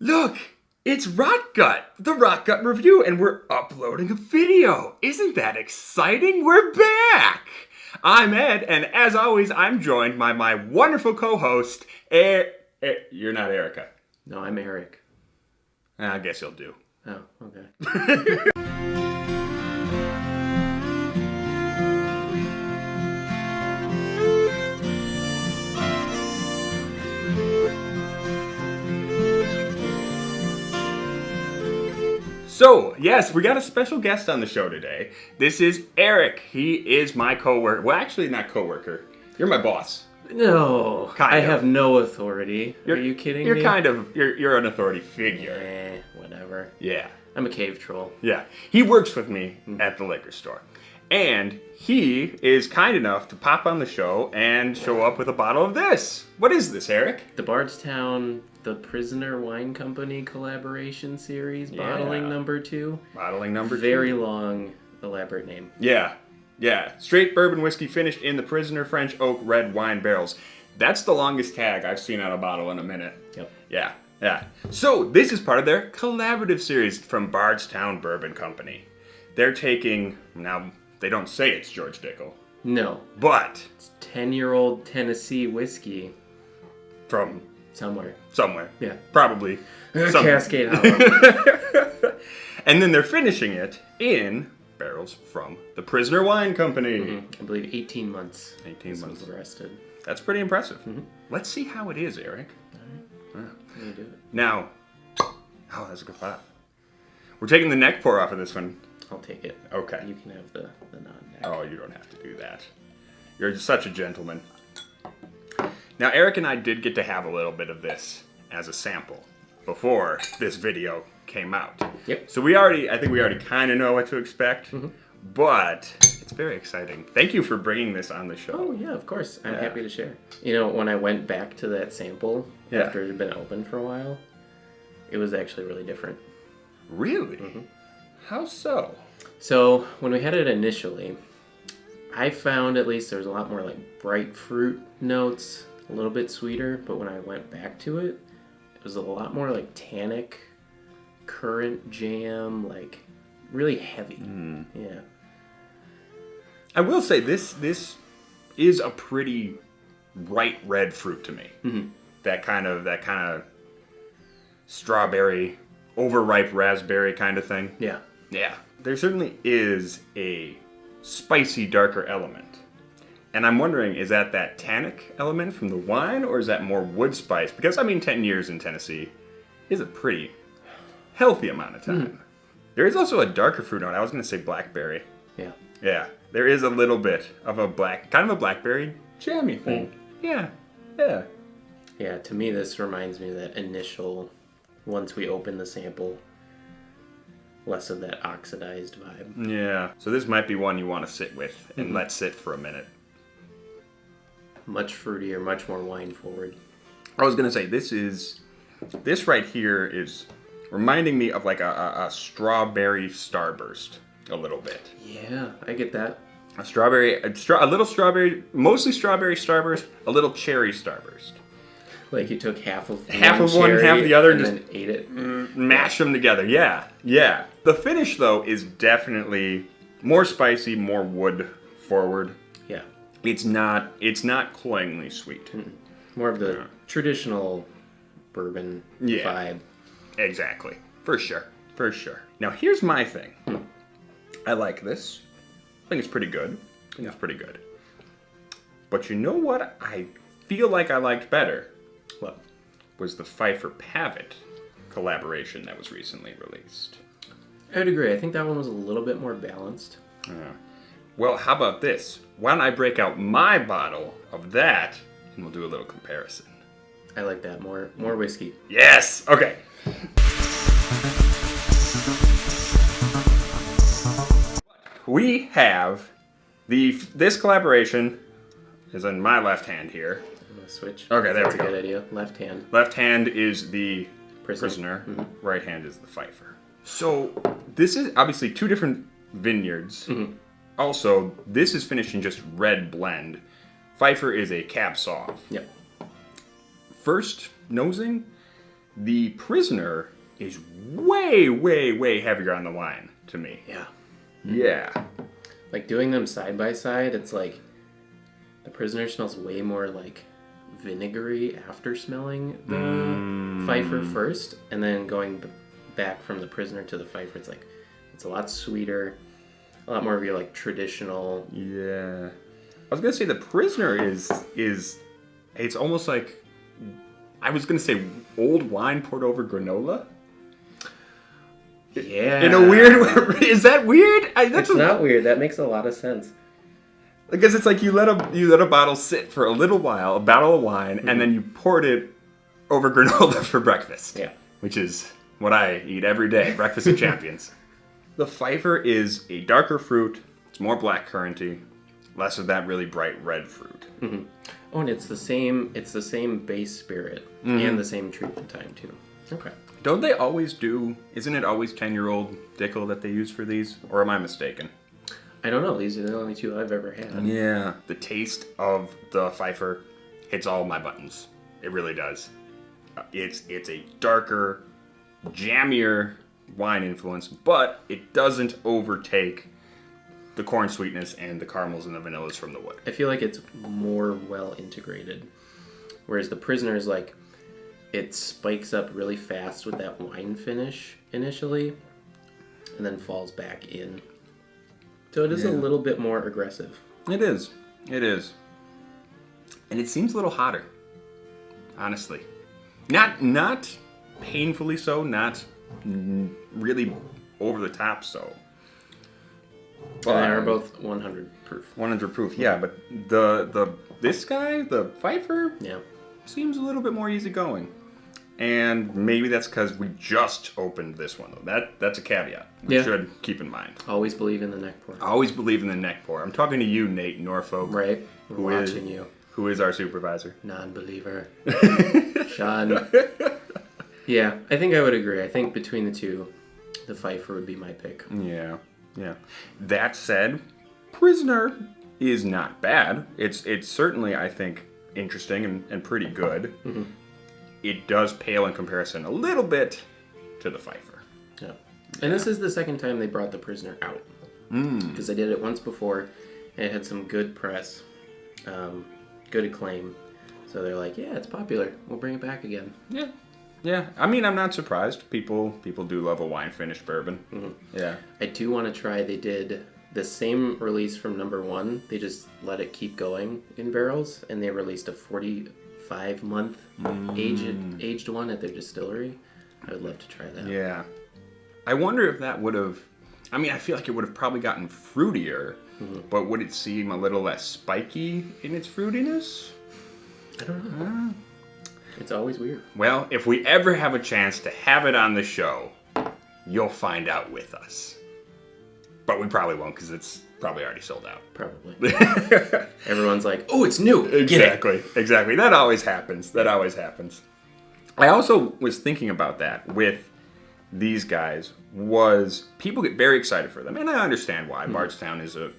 Look, it's Rotgut, the Rotgut review, and we're uploading a video. Isn't that exciting? We're back! I'm Ed, and as always, I'm joined by my wonderful co-host, you're not Erica. No, I'm Eric. I guess you'll do. Oh, okay. So, yes, we got a special guest on the show today. This is Eric. He is my coworker. Well, actually, not coworker. You're my boss. No, I have no authority. Are you kidding me? You're an authority figure. Whatever. Yeah. I'm a cave troll. Yeah. He works with me at the liquor store. And he is kind enough to pop on the show and show up with a bottle of this. What is this, Eric? The Bardstown The Prisoner Wine Company collaboration series, bottling number 2. Bottling number 2. Very long, elaborate name. Yeah. Straight bourbon whiskey finished in the Prisoner French Oak red wine barrels. That's the longest tag I've seen on a bottle in a minute. Yep. Yeah. So this is part of their collaborative series from Bardstown Bourbon Company. They're taking, now they don't say it's George Dickel. No. But It's 10-year-old Tennessee whiskey. From Somewhere. Yeah. Probably. Cascade Hollow. And then they're finishing it in barrels from the Prisoner Wine Company. Mm-hmm. I believe 18 months. 18 months. Was arrested. That's pretty impressive. Mm-hmm. Let's see how it is, Eric. All right. Let me do it. Now, that's a good thought. We're taking the neck pour off of this one. I'll take it. Okay. You can have the non-neck. Oh, you don't have to do that. You're such a gentleman. Now, Eric and I did get to have a little bit of this as a sample before this video came out. Yep. So I think we already kind of know what to expect, but it's very exciting. Thank you for bringing this on the show. Oh, yeah, of course. I'm happy to share. You know, when I went back to that sample after it had been open for a while, it was actually really different. Really? How so? So, when we had it initially, I found at least there was a lot more like bright fruit notes, a little bit sweeter, but when I went back to it, it was a lot more like tannic, currant jam, like really heavy. Yeah. I will say this is a pretty bright red fruit to me. That kind of strawberry, overripe raspberry kind of thing. Yeah. Yeah. There certainly is a spicy, darker element. And I'm wondering, is that tannic element from the wine, or is that more wood spice? Because, 10 years in Tennessee is a pretty healthy amount of time. There is also a darker fruit note. I was going to say blackberry. Yeah. Yeah. There is a little bit of a blackberry jammy thing. Yeah. Yeah, to me this reminds me of that initial, once we open the sample, less of that oxidized vibe. Yeah. So this might be one you want to sit with and let sit for a minute. Much fruitier, much more wine forward. I was going to say, this right here is reminding me of like a strawberry starburst a little bit. Yeah, I get that. A little strawberry, mostly strawberry starburst, a little cherry starburst. Like you took half of one, half of the other, and just then ate it. Mash them together. Yeah. The finish though is definitely more spicy, more wood forward. Yeah. It's not cloyingly sweet. More of the traditional bourbon vibe. Exactly. For sure. Now here's my thing. I like this. I think it's pretty good. But you know what I feel like I liked better? What? Was the Phifer Pavitt collaboration that was recently released. I would agree. I think that one was a little bit more balanced. Well, how about this? Why don't I break out my bottle of that, and we'll do a little comparison. I like that. More whiskey. Yes! Okay. We have this collaboration is in my left hand here. I'm going to switch. Okay, there we go. That's a good idea. Left hand. Left hand is the prisoner. Right hand is the Phifer. So this is obviously two different vineyards. Also, this is finished in just red blend. Phifer is a cab sauv. Yep. First nosing, The Prisoner is way, way, way heavier on the wine to me. Yeah. Yeah. Like doing them side by side, it's like the Prisoner smells way more like vinegary after smelling the Phifer first, and then going back from the Prisoner to the Phifer, it's a lot sweeter, a lot more of your like traditional. Yeah. I was gonna say the Prisoner is it's almost like, I was gonna say old wine poured over granola. Yeah. In a weird way. Is that weird? That's not weird. That makes a lot of sense. Because it's like you let a bottle sit for a little while, a bottle of wine, and then you poured it over granola for breakfast. Yeah. Which is what I eat every day, breakfast of champions. The Phifer is a darker fruit. It's more blackcurranty, less of that really bright red fruit. Mm-hmm. Oh, and it's the same base spirit and the same treatment time too. Okay. Don't they always do, isn't it always 10-year-old Dickel that they use for these? Or am I mistaken? I don't know. These are the only two I've ever had. Yeah. The taste of the Phifer hits all my buttons. It really does. It's a darker, jammier wine influence, but it doesn't overtake the corn sweetness and the caramels and the vanillas from the wood. I feel like it's more well integrated. Whereas the Prisoner is like, it spikes up really fast with that wine finish initially, and then falls back in. So it is a little bit more aggressive. It is. It is. And it seems a little hotter, honestly. Not painfully so, not really over the top so. But they are both 100 proof. 100 proof, yeah. But this guy, the Phifer, seems a little bit more easygoing. And maybe that's because we just opened this one, though. That's a caveat we should keep in mind. Always believe in the neck pour. Always believe in the neck pour. I'm talking to you, Nate Norfolk. Right. We're watching you. Who is our supervisor. Non-believer. Sean. Yeah, I think I would agree. I think between the two, the Phifer would be my pick. Yeah. That said, Prisoner is not bad. It's certainly, I think, interesting and pretty good. Mm-hmm. It does pale in comparison a little bit to the Phifer. Yeah. And this is the second time they brought the Prisoner out. Because they did it once before, and it had some good press, good acclaim. So they're like, yeah, it's popular. We'll bring it back again. Yeah. I mean, I'm not surprised. People do love a wine-finished bourbon. Mm-hmm. Yeah. I do want to try, they did the same release from number one. They just let it keep going in barrels, and they released a 45-month aged one at their distillery. I would love to try that. Yeah. I wonder if that would have... I mean, I feel like it would have probably gotten fruitier, but would it seem a little less spiky in its fruitiness? I don't know. It's always weird. Well, if we ever have a chance to have it on the show, you'll find out with us. But we probably won't, because it's probably already sold out. Probably. Everyone's like, oh, it's new. Exactly. That always happens. I also was thinking about that with these guys, was people get very excited for them. And I understand why. Bardstown is a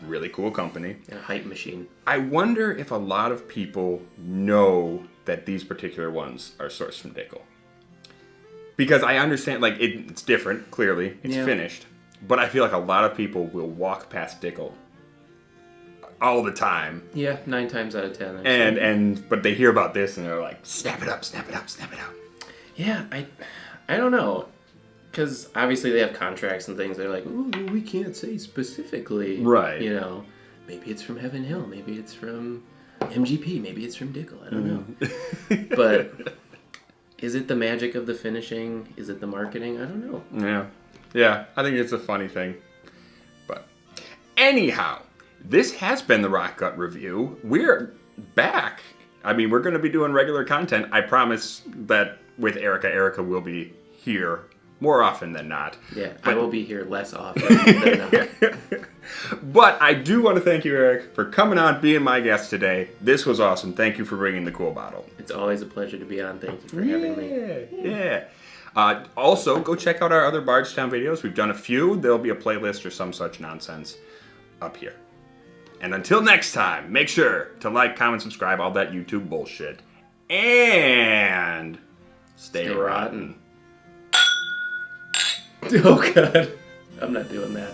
really cool company. A hype machine. I wonder if a lot of people know that these particular ones are sourced from Dickel. Because I understand, like, it's different, clearly. It's finished. But I feel like a lot of people will walk past Dickel all the time. Yeah, 9 times out of 10. But they hear about this and they're like, snap it up, snap it up, snap it up. Yeah, I don't know. Because obviously they have contracts and things. They're like, ooh, we can't say specifically. Right. You know, maybe it's from Heaven Hill. Maybe it's from MGP. Maybe it's from Dickel. I don't know. But is it the magic of the finishing? Is it the marketing? I don't know. Yeah, I think it's a funny thing. But anyhow, this has been the Rotgut Review. We're back. I mean, we're going to be doing regular content. I promise that with Erica. Erica will be here more often than not. Yeah, but I will be here less often than not. But I do want to thank you, Eric, for coming on, being my guest today. This was awesome. Thank you for bringing the cool bottle. It's always a pleasure to be on. Thank you for having me. Yeah. Also, go check out our other Bardstown videos. We've done a few. There'll be a playlist or some such nonsense up here. And until next time, make sure to like, comment, subscribe, all that YouTube bullshit. And Stay rotten. Oh god, I'm not doing that.